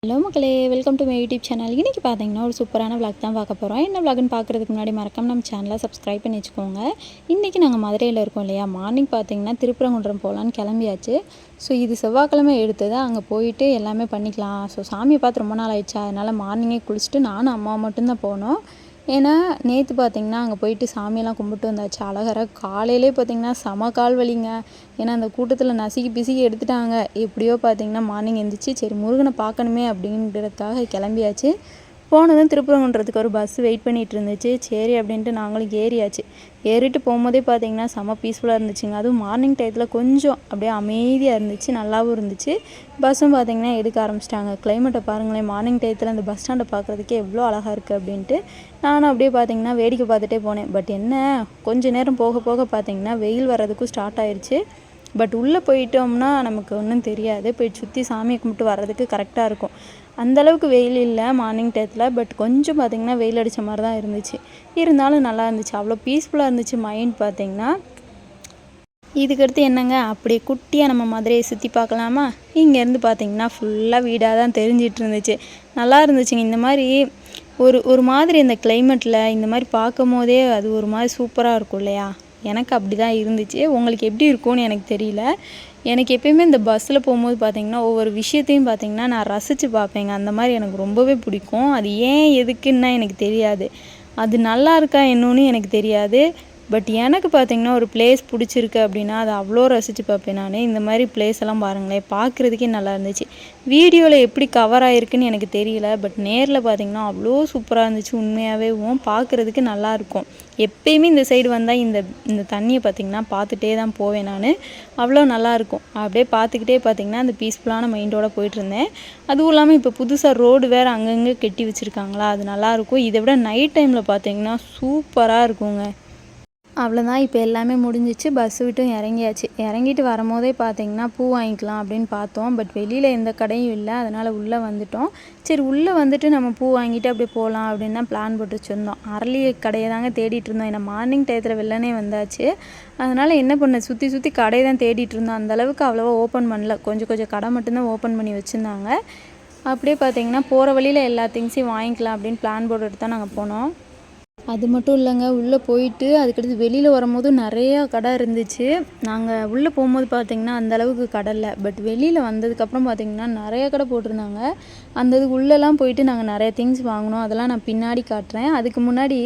Hello மக்களே, welcome to my YouTube channel. இன்றைக்கி பார்த்தீங்கன்னா ஒரு சூப்பரான விளாக் தான் பார்க்க போகிறோம். என்ன விளாக்னு பார்க்குறதுக்கு முன்னாடி மறக்காம நம்ம சேனலை சப்ஸ்கிரைப் பண்ணி வச்சுக்கோங்க. இன்றைக்கி நாங்கள் மதுரையில் இருக்கோம் இல்லையா, மார்னிங் பார்த்தீங்கன்னா திருப்பரங்குன்றம் போகலான்னு கிளம்பியாச்சு. ஸோ இது செவ்வாய்க்கிழமை எடுத்தது, அங்கே போயிட்டு எல்லாமே பண்ணிக்கலாம். ஸோ சாமியை பார்த்து ரொம்ப நாள் ஆயிடுச்சா, அதனால் மார்னிங்கே குளிச்சுட்டு நானும் அம்மா மட்டும்தான் போனோம். ஏன்னா நேற்று பார்த்திங்கன்னா அங்கே போயிட்டு சாமியெல்லாம் கும்பிட்டு வந்தாச்சு. அழகர காலையிலே பார்த்திங்கன்னா செம கால் வலிங்க. ஏன்னா அந்த கூட்டத்தில் நசுக்கி பிசுக்கி எடுத்துட்டாங்க. எப்படியோ பார்த்திங்கன்னா மார்னிங் எழுந்திரிச்சு சரி முருகனை பார்க்கணுமே அப்படின்றதுக்காக கிளம்பியாச்சு. போனதும் திருப்பரங்குன்றத்துக்கு ஒரு பஸ் வெயிட் பண்ணிகிட்டு இருந்துச்சு. சரி அப்படின்ட்டு நாங்களும் ஏறியாச்சு. ஏறிட்டு போகும்போதே பார்த்திங்கன்னா செம பீஸ்ஃபுல்லாக இருந்துச்சுங்க. அதுவும் மார்னிங் டயத்தில் கொஞ்சம் அப்படியே அமைதியாக இருந்துச்சு, நல்லாவும் இருந்துச்சு. பஸ்ஸும் பார்த்திங்கன்னா எடுக்க ஆரம்பிச்சிட்டாங்க. கிளைமேட்டை பாருங்களேன், மார்னிங் டயத்தில் அந்த பஸ் ஸ்டாண்டை பார்க்குறதுக்கே எவ்வளோ அழகாக இருக்குது அப்படின்ட்டு நானும் அப்படியே பார்த்திங்கன்னா வேடிக்கை பார்த்துட்டே போனேன். பட் என்ன, கொஞ்சம் நேரம் போக போக பார்த்திங்கன்னா வெயில் வர்றதுக்கும் ஸ்டார்ட் ஆயிடுச்சு. பட் உள்ளே போயிட்டோம்னா நமக்கு ஒன்றும் தெரியாது. போய் சுற்றி சாமியை கும்பிட்டு வர்றதுக்கு கரெக்டாக இருக்கும். அந்தளவுக்கு வெயில் இல்லை மார்னிங் டயத்தில். பட் கொஞ்சம் பார்த்திங்கன்னா வெயில் அடித்த மாதிரி தான் இருந்துச்சு. இருந்தாலும் நல்லா இருந்துச்சு, அவ்வளோ பீஸ்ஃபுல்லாக இருந்துச்சு மைண்ட் பார்த்திங்கன்னா. இதுக்கடுத்து என்னங்க, அப்படியே குட்டியாக நம்ம மதுரையை சுற்றி பார்க்கலாமா. இங்கேருந்து பார்த்திங்கன்னா ஃபுல்லாக வீடாக தான் தெரிஞ்சிட்டு இருந்துச்சு. நல்லா இருந்துச்சுங்க. இந்த மாதிரி ஒரு மாதிரி இந்த கிளைமேட்டில் இந்த மாதிரி பார்க்கும் போதே அது ஒரு மாதிரி சூப்பராக இருக்கும் இல்லையா. எனக்கு அப்படி தான் இருந்துச்சு. உங்களுக்கு எப்படி இருக்கும்னு எனக்கு தெரியல. எனக்கு எப்பயுமே இந்த பஸ்ஸில் போகும்போது பார்த்திங்கன்னா ஒவ்வொரு விஷயத்தையும் பார்த்திங்கன்னா நான் ரசித்து பார்ப்பேங்க. அந்த மாதிரி எனக்கு ரொம்பவே பிடிக்கும். அது ஏன் எதுக்குன்னா எனக்கு தெரியாது. அது நல்லா இருக்கா என்னன்னு எனக்கு தெரியாது. பட் எனக்கு பார்த்திங்கன்னா ஒரு பிளேஸ் பிடிச்சிருக்கு அப்படின்னா அதை அவ்வளோ ரசித்து பார்ப்பேன் நான். இந்த மாதிரி பிளேஸ் எல்லாம் பாருங்களேன், பார்க்குறதுக்கே நல்லா இருந்துச்சு. வீடியோவில் எப்படி கவர் ஆகிருக்குன்னு எனக்கு தெரியல. பட் நேரில் பார்த்திங்கன்னா அவ்வளோ சூப்பராக இருந்துச்சு. உண்மையாகவே பார்க்குறதுக்கு நல்லாயிருக்கும். எப்பயுமே இந்த சைடு வந்தால் இந்த தண்ணியை பார்த்திங்கன்னா பார்த்துட்டே தான் போவேன் நான். அவ்வளோ நல்லாயிருக்கும். அப்படியே பார்த்துக்கிட்டே பார்த்திங்கன்னா அந்த பீஸ்ஃபுல்லான மைண்டோடு போயிட்டுருந்தேன். அதுவும் இல்லாமல் இப்போ புதுசாக ரோடு வேறு அங்கங்கே கட்டி வச்சுருக்காங்களா, அது நல்லாயிருக்கும். இதை விட நைட் டைமில் பார்த்திங்கன்னா சூப்பராக இருக்குங்க. அவ்வளோதான், இப்போ எல்லாமே முடிஞ்சிச்சு. பஸ்ஸு விட்டும் இறங்கியாச்சு. இறங்கிட்டு வரும்போதே பார்த்திங்கன்னா பூ வாங்கிக்கலாம் அப்படின்னு பார்த்தோம். பட் வெளியில் எந்த கடையும் இல்லை, அதனால் உள்ளே வந்துட்டோம். சரி உள்ளே வந்துட்டு நம்ம பூ வாங்கிட்டு அப்படியே போகலாம் அப்படின்னு தான் பிளான் போட்டு வச்சுருந்தோம். அரளி கடையை தாங்க தேடிட்டு இருந்தோம். ஏன்னா மார்னிங் டயத்தில் வெள்ளனே வந்தாச்சு. அதனால் என்ன பண்ண, சுற்றி சுற்றி கடையை தான் தேடிட்டு இருந்தோம். அந்தளவுக்கு அவ்வளோவா ஓப்பன் பண்ணல. கொஞ்சம் கடை மட்டும்தான் ஓப்பன் பண்ணி வச்சுருந்தாங்க. அப்படியே பார்த்திங்கன்னா போகிற வழியில் எல்லா திங்ஸையும் வாங்கிக்கலாம் அப்படின்னு பிளான் போட்டுட்டு தான் நாங்கள் போனோம். அது மட்டும் இல்லைங்க, உள்ளே போயிட்டு அதுக்கடுத்து வெளியில் வரும்போது நிறையா கடை இருந்துச்சு. நாங்கள் உள்ளே போகும்போது பார்த்திங்கன்னா அந்தளவுக்கு கடை இல்லை. பட் வெளியில் வந்ததுக்கப்புறம் பார்த்திங்கன்னா நிறையா கடை போட்டிருந்தாங்க. அந்த இதுக்கு உள்ளெல்லாம் போயிட்டு நாங்கள் நிறைய திங்ஸ் வாங்கினோம். அதெல்லாம் நான் பின்னாடி காட்டுறேன். அதுக்கு முன்னாடி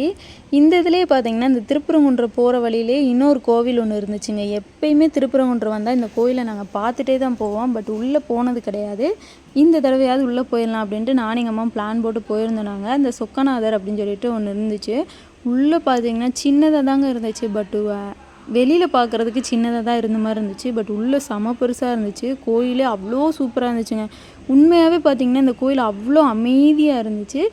இந்த இதுலேயே பார்த்திங்கன்னா இந்த திருப்பரங்குன்றம் போகிற வழியிலே இன்னொரு கோவில் ஒன்று இருந்துச்சுங்க. எப்பயுமே திருப்பரங்குன்றம் வந்தால் இந்த கோயிலை நாங்கள் பார்த்துட்டே தான் போவோம். பட் உள்ளே போனது கிடையாது. இந்த தடவையாவது உள்ளே போயிடலாம் அப்படின்ட்டு நானும் எங்கள் அம்மா பிளான் போட்டு போயிருந்தோம். நாங்கள் இந்த சொக்கநாதர் அப்படின்னு சொல்லிட்டு ஒன்று இருந்துச்சு. உள்ளே பார்த்திங்கன்னா சின்னதாக தாங்க இருந்துச்சு. பட்டு வெளியில் பார்க்குறதுக்கு சின்னதாக தான் இருந்த மாதிரி இருந்துச்சு. பட் உள்ளே செம பெருசாக இருந்துச்சு. கோயிலே அவ்வளோ சூப்பராக இருந்துச்சுங்க. உண்மையாகவே பார்த்திங்கன்னா இந்த கோயில் அவ்வளோ அமைதியாக இருந்துச்சு.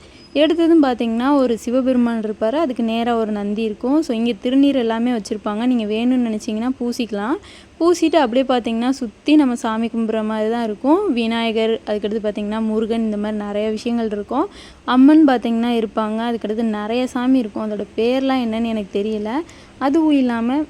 எடுத்ததும் பார்த்திங்கன்னா ஒரு சிவபெருமான் இருப்பார், அதுக்கு நேராக ஒரு நந்தி இருக்கும். ஸோ இங்கே திருநீர் எல்லாமே வச்சுருப்பாங்க. நீங்கள் வேணும்னு நினச்சிங்கன்னா பூசிக்கலாம். பூசிட்டு அப்படியே பார்த்திங்கன்னா சுற்றி நம்ம சாமி கும்பிட்ற மாதிரி தான் இருக்கும். விநாயகர், அதுக்கடுத்து பார்த்திங்கன்னா முருகன், இந்த மாதிரி நிறைய விஷயங்கள் இருக்கும். அம்மன் பார்த்திங்கன்னா இருப்பாங்க. அதுக்கடுத்து நிறைய சாமி இருக்கும். அதோட பேர்லாம் என்னன்னு எனக்கு தெரியல. அதுவும் இல்லாமல்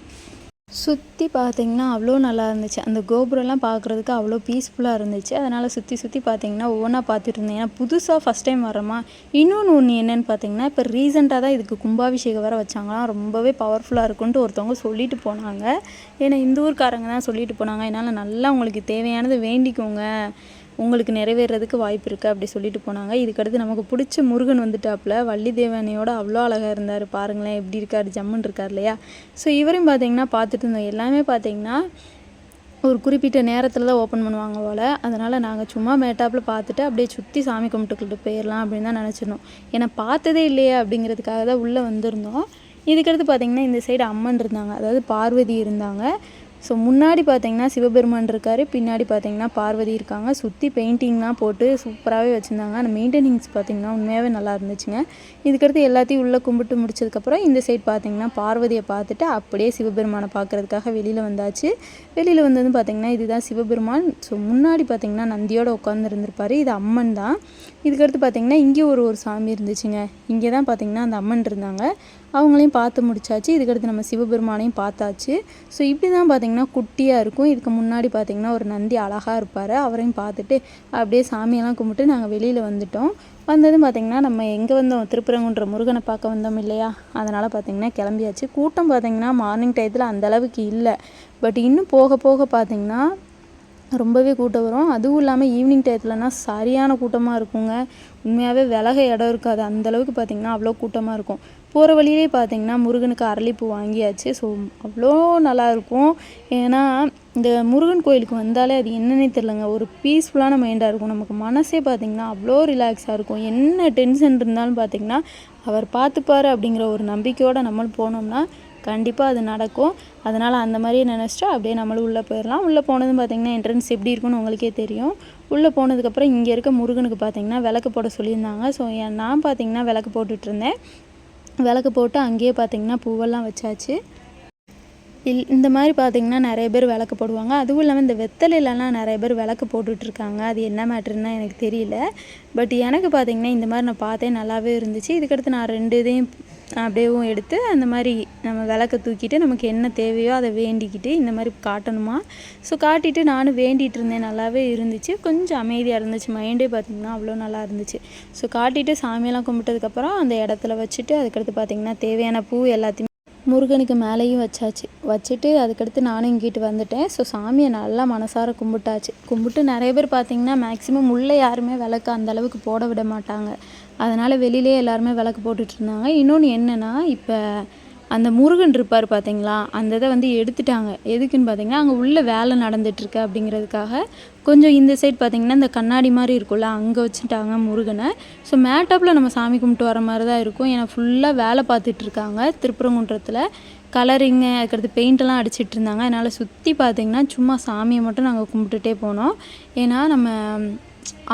சுற்றி பார்த்திங்கன்னா அவ்வளோ நல்லா இருந்துச்சு. அந்த கோபுரம்லாம் பார்க்குறதுக்கு அவ்வளோ பீஸ்ஃபுல்லாக இருந்துச்சு. அதனால் சுற்றி பார்த்திங்கன்னா ஒவ்வொன்றா பார்த்துட்டு இருந்தேன். ஏன்னா புதுசாக ஃபஸ்ட் டைம் வர்றோமா. இன்னொன்று என்னென்னு பார்த்திங்கன்னா இப்போ ரீசெண்டாக தான் இதுக்கு கும்பாபிஷேகம் வேறு வச்சாங்களாம். ரொம்பவே பவர்ஃபுல்லாக இருக்குன்ட்டு ஒருத்தவங்க சொல்லிட்டு போனாங்க. ஏன்னா இந்த ஊர்க்காரங்க தான் சொல்லிட்டு போனாங்க. அதனால் நல்லா உங்களுக்கு தேவையானது வேண்டிக்கோங்க, உங்களுக்கு நிறைவேறதுக்கு வாய்ப்பு இருக்குது அப்படி சொல்லிட்டு போனாங்க. இதுக்கடுத்து நமக்கு பிடிச்ச முருகன் வந்துட்டாப்புல. வள்ளி தேவனையோட அவ்வளோ அழகாக இருந்தார். பாருங்களேன் எப்படி இருக்கார், ஜம்முன்னு இருக்கார் இல்லையா. ஸோ இவரையும் பார்த்திங்கன்னா பார்த்துட்டு இருந்தோம். எல்லாமே பார்த்திங்கன்னா ஒரு குறிப்பிட்ட நேரத்தில் தான் ஓப்பன் பண்ணுவாங்க போல். அதனால் நாங்கள் சும்மா மேட்டாப்பில் பார்த்துட்டு அப்படியே சுற்றி சாமி கும்பிட்டுக்கிட்டு போயிடலாம் அப்படின்னு தான் நினச்சிருந்தோம். ஏன்னா பார்த்ததே இல்லையே அப்படிங்கிறதுக்காக தான் உள்ளே வந்திருந்தோம். இதுக்கடுத்து பார்த்திங்கன்னா இந்த சைடு அம்மன் இருந்தாங்க, அதாவது பார்வதி இருந்தாங்க. ஸோ முன்னாடி பார்த்திங்கன்னா சிவபெருமான் இருக்கார், பின்னாடி பார்த்திங்கன்னா பார்வதி இருக்காங்க. சுற்றி பெயிண்டிங்லாம் போட்டு சூப்பராகவே வச்சுருந்தாங்க. அந்த மெயின்டெனிங்ஸ் பார்த்திங்கன்னா உண்மையாகவே நல்லா இருந்துச்சுங்க. இதுக்கடுத்து எல்லாத்தையும் உள்ளே கும்பிட்டு முடிச்சதுக்கப்புறம் இந்த சைட் பார்த்திங்கன்னா பார்வதியை பார்த்துட்டு அப்படியே சிவபெருமானை பார்க்குறதுக்காக வெளியில் வந்தாச்சு. வெளியில் வந்ததும் பார்த்திங்கன்னா இதுதான் சிவபெருமான். ஸோ முன்னாடி பார்த்திங்கன்னா நந்தியோடு உட்காந்துருந்துருப்பார். இது அம்மன் தான். இதுக்கடுத்து பார்த்திங்கன்னா இங்கே ஒரு சாமி இருந்துச்சுங்க. இங்கே தான் பார்த்திங்கன்னா அந்த அம்மன் இருந்தாங்க. அவங்களையும் பார்த்து முடிச்சாச்சு. இதுக்கடுத்து நம்ம சிவபெருமானையும் பார்த்தாச்சு. ஸோ இப்படி தான் பார்த்திங்கன்னா குட்டியாக இருக்கும். இதுக்கு முன்னாடி பார்த்திங்கன்னா ஒரு நந்தி அழகாக இருப்பார். அவரையும் பார்த்துட்டு அப்படியே சாமியெல்லாம் கும்பிட்டு நாங்கள் வெளியில் வந்துட்டோம். வந்ததும் பார்த்திங்கன்னா நம்ம எங்கே வந்தோம், திருப்பரங்குன்ற முருகனை பார்க்க வந்தோம் இல்லையா, அதனால் பார்த்திங்கன்னா கிளம்பியாச்சு. கூட்டம் பார்த்திங்கன்னா மார்னிங் டயத்தில் அந்தளவுக்கு இல்லை. பட் இன்னும் போக போக பார்த்திங்கன்னா ரொம்பவே கூட்டம் வரும். அதுவும் இல்லாமல் ஈவினிங் டயத்துலனா சரியான கூட்டமாக இருக்குங்க. உண்மையாகவே விலக இடம் இருக்காது, அந்தளவுக்கு பார்த்திங்கன்னா அவ்வளோ கூட்டமாக இருக்கும். போகிற வழியிலே பார்த்திங்கன்னா முருகனுக்கு அரளிப்பூ வாங்கியாச்சு. ஸோ அவ்வளோ நல்லாயிருக்கும். ஏன்னா இந்த முருகன் கோயிலுக்கு வந்தாலே அது என்னன்னே தெரிலங்க, ஒரு பீஸ்ஃபுல்லான மைண்டாக இருக்கும். நமக்கு மனசே பார்த்திங்கன்னா அவ்வளோ ரிலாக்ஸாக இருக்கும். என்ன டென்ஷன் இருந்தாலும் பார்த்திங்கன்னா அவர் பார்த்துப்பார் அப்படிங்கிற ஒரு நம்பிக்கையோடு நம்ம போனோம்னா கண்டிப்பாக அது நடக்கும். அதனால் அந்த மாதிரியே நினச்சிட்டு அப்படியே நம்மளும் உள்ளே போயிடலாம். உள்ளே போனதும் பார்த்திங்கன்னா என்ட்ரன்ஸ் எப்படி இருக்குன்னு உங்களுக்கே தெரியும். உள்ளே போனதுக்கப்புறம் இங்கே இருக்க முருகனுக்கு பார்த்திங்கன்னா விளக்கு போட சொல்லியிருந்தாங்க. ஸோ நான் பார்த்திங்கன்னா விளக்கு போட்டுட்ருந்தேன். விளக்கு போட்டு அங்கேயே பார்த்திங்கன்னா பூவெல்லாம் வச்சாச்சு. இந்த மாதிரி பார்த்திங்கன்னா நிறைய பேர் விளக்கு போடுவாங்க. அதுவும் இல்லாமல் இந்த வெத்தலையிலலாம் நிறைய பேர் விளக்கு போட்டுட்ருக்காங்க. அது என்ன மேட்ருன்னா எனக்கு தெரியல. பட் எனக்கு பார்த்திங்கன்னா இந்த மாதிரி நான் பார்த்தேன், நல்லாவே இருந்துச்சு. இதுக்கடுத்து நான் 2 இதையும் அப்படியேவும் எடுத்து அந்த மாதிரி நம்ம விளக்க தூக்கிட்டு நமக்கு என்ன தேவையோ அதை வேண்டிக்கிட்டு இந்த மாதிரி காட்டணுமா. ஸோ காட்டிட்டு நானும் வேண்டிகிட்டு இருந்தேன். நல்லாவே இருந்துச்சு, கொஞ்சம் அமைதியாக இருந்துச்சு. மைண்டே பார்த்திங்கன்னா அவ்வளோ நல்லா இருந்துச்சு. ஸோ காட்டிட்டு சாமியெல்லாம் கும்பிட்டதுக்கப்புறம் அந்த இடத்துல வச்சுட்டு அதுக்கடுத்து பார்த்திங்கன்னா தேவையான பூ எல்லாத்தையுமே முருகனுக்கு மேலேயும் வச்சுட்டு அதுக்கடுத்து நானும் இங்கிட்டு வந்துட்டேன். ஸோ சாமியை நல்லா மனசார கும்பிட்டு நிறைய பேர் பார்த்திங்கன்னா மேக்ஸிமம் உள்ளே யாருமே விளக்கு அந்தளவுக்கு போட விட மாட்டாங்க. அதனால் வெளியிலே எல்லாருமே விளக்கு போட்டுட்ருந்தாங்க. இன்னொன்று என்னென்னா, இப்போ அந்த முருகன் இருப்பார் பார்த்திங்களா, அந்த இதை வந்து எடுத்துட்டாங்க. எதுக்குன்னு பார்த்திங்கன்னா அங்கே உள்ள வேலை நடந்துகிட்ருக்கு அப்படிங்கிறதுக்காக கொஞ்சம் இந்த சைட் பார்த்திங்கன்னா இந்த கண்ணாடி மாதிரி இருக்கும்ல, அங்கே வச்சுட்டாங்க முருகனை. ஸோ மேட்டாப்பில் நம்ம சாமி கும்பிட்டு வர மாதிரி தான் இருக்கும். ஏன்னா ஃபுல்லாக வேலை பார்த்துட்ருக்காங்க திருப்பரங்குன்றத்தில். கலரிங்கு அதுக்கடுத்து பெயிண்டெல்லாம் அடிச்சிட்டு இருந்தாங்க. அதனால் சுற்றி பார்த்திங்கன்னா சும்மா சாமியை மட்டும் நாங்கள் கும்பிட்டுட்டே போனோம். ஏன்னா நம்ம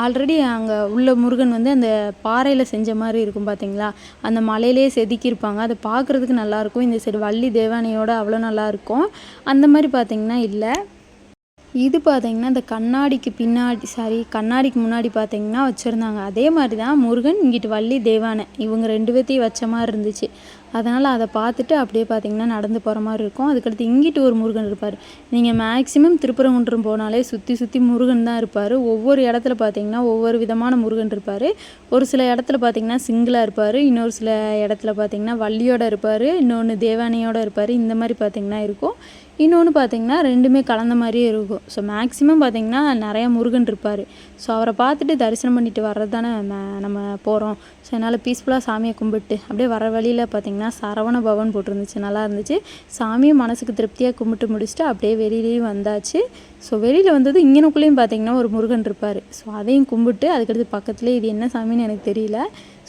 ஆல்ரெடி அங்கே உள்ள முருகன் வந்து அந்த பாறையில் செஞ்ச மாதிரி இருக்கும் பார்த்திங்களா, அந்த மலையிலே செதுக்கியிருப்பாங்க. அதை பார்க்குறதுக்கு நல்லாயிருக்கும். இந்த சைடு வள்ளி தேவானையோட அவ்வளோ நல்லாயிருக்கும். அந்த மாதிரி பார்த்திங்கன்னா இல்லை. இது பார்த்திங்கன்னா இந்த கண்ணாடிக்கு முன்னாடி பார்த்திங்கன்னா வச்சுருந்தாங்க. அதே மாதிரி தான் முருகன், இங்கிட்டு வள்ளி தேவானை இவங்க 2 பேர்த்தையும் வச்ச மாதிரி இருந்துச்சு. அதனால் அதை பார்த்துட்டு அப்படியே பார்த்திங்கன்னா நடந்து போகிற மாதிரி இருக்கும். அதுக்கடுத்து இங்கிட்டு ஒரு முருகன் இருப்பார். நீங்கள் மேக்ஸிமம் திருப்பரங்குன்றம் போனாலே சுற்றி முருகன் தான் இருப்பார். ஒவ்வொரு இடத்துல பார்த்திங்கன்னா ஒவ்வொரு விதமான முருகன் இருப்பார். ஒரு சில இடத்துல பார்த்திங்கன்னா சிங்கிளாக இருப்பார், இன்னொரு சில இடத்துல பார்த்திங்கன்னா வள்ளியோடு இருப்பார், இன்னொன்று தேவானையோடு இருப்பார். இந்த மாதிரி பார்த்திங்கன்னா இருக்கும். இன்னொன்று பார்த்திங்கன்னா 2மே கலந்த மாதிரியே இருக்கும். ஸோ மேக்ஸிமம் பார்த்திங்கன்னா நிறையா முருகன் இருப்பார். ஸோ அவரை பார்த்துட்டு தரிசனம் பண்ணிட்டு வர்றது தானே நம்ம போகிறோம். ஸோ அதனால் பீஸ்ஃபுல்லாக சாமியை கும்பிட்டு அப்படியே வர வழியில் பார்த்திங்கன்னா சரவண பவன் போட்டிருந்துச்சு, நல்லா இருந்துச்சு. சாமியை மனசுக்கு திருப்தியாக கும்பிட்டு முடிச்சுட்டு அப்படியே வெளியிலேயும் வந்தாச்சு. ஸோ வெளியில் வந்தது இங்கனுக்குள்ளேயும் பார்த்திங்கன்னா ஒரு முருகன் இருப்பார். ஸோ அதையும் கும்பிட்டு அதுக்கடுத்து பக்கத்துலேயே இது என்ன சாமின்னு எனக்கு தெரியல.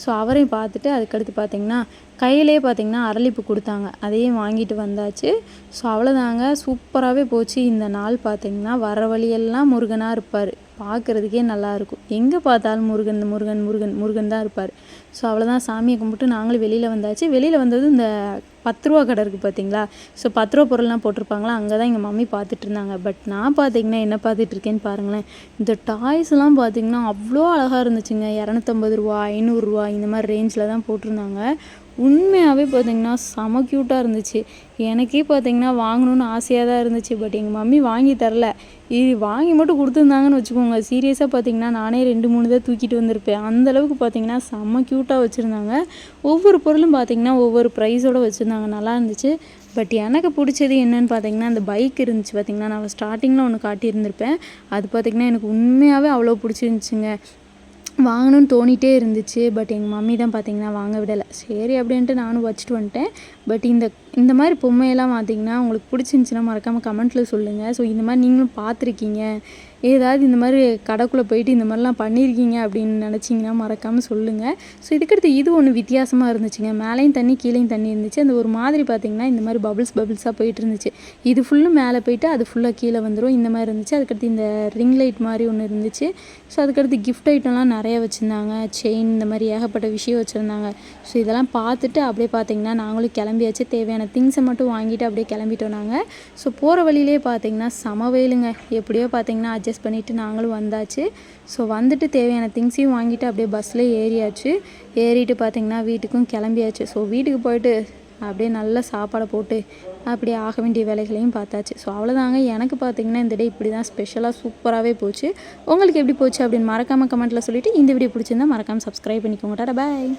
ஸோ அவரையும் பார்த்துட்டு அதுக்கடுத்து பார்த்திங்கன்னா கையிலே பார்த்திங்கன்னா அரளிப்பூ கொடுத்தாங்க, அதையும் வாங்கிட்டு வந்தாச்சு. ஸோ அவ்வளோதாங்க, சூப்பராகவே போச்சு இந்த நாள். பார்த்திங்கன்னா வர வழியெல்லாம் முருகனாக இருப்பார், பார்க்குறதுக்கே நல்லாயிருக்கும். எங்கே பார்த்தாலும் முருகன் தான் இருப்பார். ஸோ அவ்வளோதான், சாமியை கும்பிட்டு நாங்களும் வெளியில் வந்தாச்சு. வெளியில் வந்தது இந்த 10 ரூபா கடை இருக்குது பார்த்திங்களா. ஸோ 10 ரூபா பொருள்லாம் போட்டிருப்பாங்களா, அங்கே தான் எங்கள் மம்மி பார்த்துட்டு இருந்தாங்க. பட் நான் பார்த்திங்கன்னா என்ன பார்த்துட்ருக்கேன்னு பாருங்களேன். இந்த டாய்ஸ்லாம் பார்த்திங்கன்னா அவ்வளோ அழகாக இருந்துச்சுங்க. 250 ரூபா 500 ரூபா இந்த மாதிரி ரேஞ்சில் தான் போட்டிருந்தாங்க. உண்மையாகவே பார்த்திங்கன்னா செம க்யூட்டாக இருந்துச்சு. எனக்கே பார்த்திங்கன்னா வாங்கணுன்னு ஆசையாக தான் இருந்துச்சு. பட் எங்கள் மம்மி வாங்கி தரல. இது வாங்கி மட்டும் கொடுத்துருந்தாங்கன்னு வச்சுக்கோங்க, சீரியஸாக பார்த்திங்கன்னா நானே 2-3 தான் தூக்கிட்டு வந்திருப்பேன். அந்தளவுக்கு பார்த்திங்கன்னா செம்ம க்யூட்டாக வச்சுருந்தாங்க. ஒவ்வொரு பொருளும் பார்த்திங்கன்னா ஒவ்வொரு ப்ரைஸோடு வச்சுருந்தாங்க, நல்லா இருந்துச்சு. பட் எனக்கு பிடிச்சது என்னென்னு பார்த்திங்கன்னா அந்த பைக் இருந்துச்சு பார்த்திங்கன்னா, நான் ஸ்டார்டிங்கில் ஒன்று காட்டியிருந்திருப்பேன். அது பார்த்திங்கன்னா எனக்கு உண்மையாகவே அவ்வளோ பிடிச்சிருந்துச்சுங்க. வாங்கணும்னு தோணிகிட்டே இருந்துச்சு. பட் எங்கள் மம்மி தான் பார்த்திங்கன்னா வாங்க விடலை. சரி அப்படின்ட்டு நானும் வச்சுட்டு வந்துட்டேன். பட் இந்த மாதிரி பொம்மையெல்லாம் பார்த்திங்கன்னா உங்களுக்கு பிடிச்சிருந்துச்சின்னா மறக்காமல் கமெண்ட்டில் சொல்லுங்கள். ஸோ இந்த மாதிரி நீங்களும் பார்த்துருக்கீங்க, ஏதாவது இந்த மாதிரி கடைக்குள்ளே போயிட்டு இந்த மாதிரிலாம் பண்ணியிருக்கீங்க அப்படின்னு நினச்சிங்கன்னா மறக்காமல் சொல்லுங்கள். ஸோ இதுக்கடுத்து இது ஒன்று வித்தியாசமாக இருந்துச்சுங்க. மேலேயும் தண்ணி கீழேயும் தண்ணி இருந்துச்சு. அந்த ஒரு மாதிரி பார்த்திங்கன்னா இந்த மாதிரி பபிள்ஸாக போயிட்டு இருந்துச்சு. இது ஃபுல்லும் மேலே போயிட்டு அது ஃபுல்லாக கீழே வந்துடும், இந்த மாதிரி இருந்துச்சு. அதுக்கடுத்து இந்த ரிங் லைட் மாதிரி ஒன்று இருந்துச்சு. ஸோ அதுக்கடுத்து கிஃப்ட் ஐட்டம்லாம் நிறைய வச்சுருந்தாங்க, செயின் இந்த மாதிரி ஏகப்பட்ட விஷயம் வச்சுருந்தாங்க. ஸோ இதெல்லாம் பார்த்துட்டு அப்படியே பார்த்திங்கன்னா நாங்களும் கிளம்பியாச்சு. தேவையான தேவையான திங்ஸை மட்டும் வாங்கிட்டு அப்படியே கிளம்பிட்டோம் நாங்கள். ஸோ போகிற வழியிலே பார்த்திங்கன்னா செம வெயிலுங்க. எப்படியோ பார்த்திங்கன்னா அட்ஜஸ்ட் பண்ணிவிட்டு நாங்களும் வந்தாச்சு. ஸோ வந்துட்டு தேவையான திங்ஸையும் வாங்கிட்டு அப்படியே பஸ்ஸில் ஏறியாச்சு. ஏறிட்டு பார்த்திங்கன்னா வீட்டுக்கும் கிளம்பியாச்சு. ஸோ வீட்டுக்கு போயிட்டு அப்படியே நல்ல சாப்பாடை போட்டு அப்படியே ஆக வேண்டிய வேலைகளையும் பார்த்தாச்சு. ஸோ அவ்வளோதாங்க. எனக்கு பார்த்திங்கன்னா இந்த டே இப்படி தான் ஸ்பெஷலாக சூப்பராகவே போச்சு. உங்களுக்கு எப்படி போச்சு அப்படின்னு மறக்காமல் கமெண்ட்டில் சொல்லிவிட்டு இந்த வீடியோ பிடிச்சிருந்தா மறக்காமல் சப்ஸ்கிரைப் பண்ணிக்கோங்க. டாடா பாய்.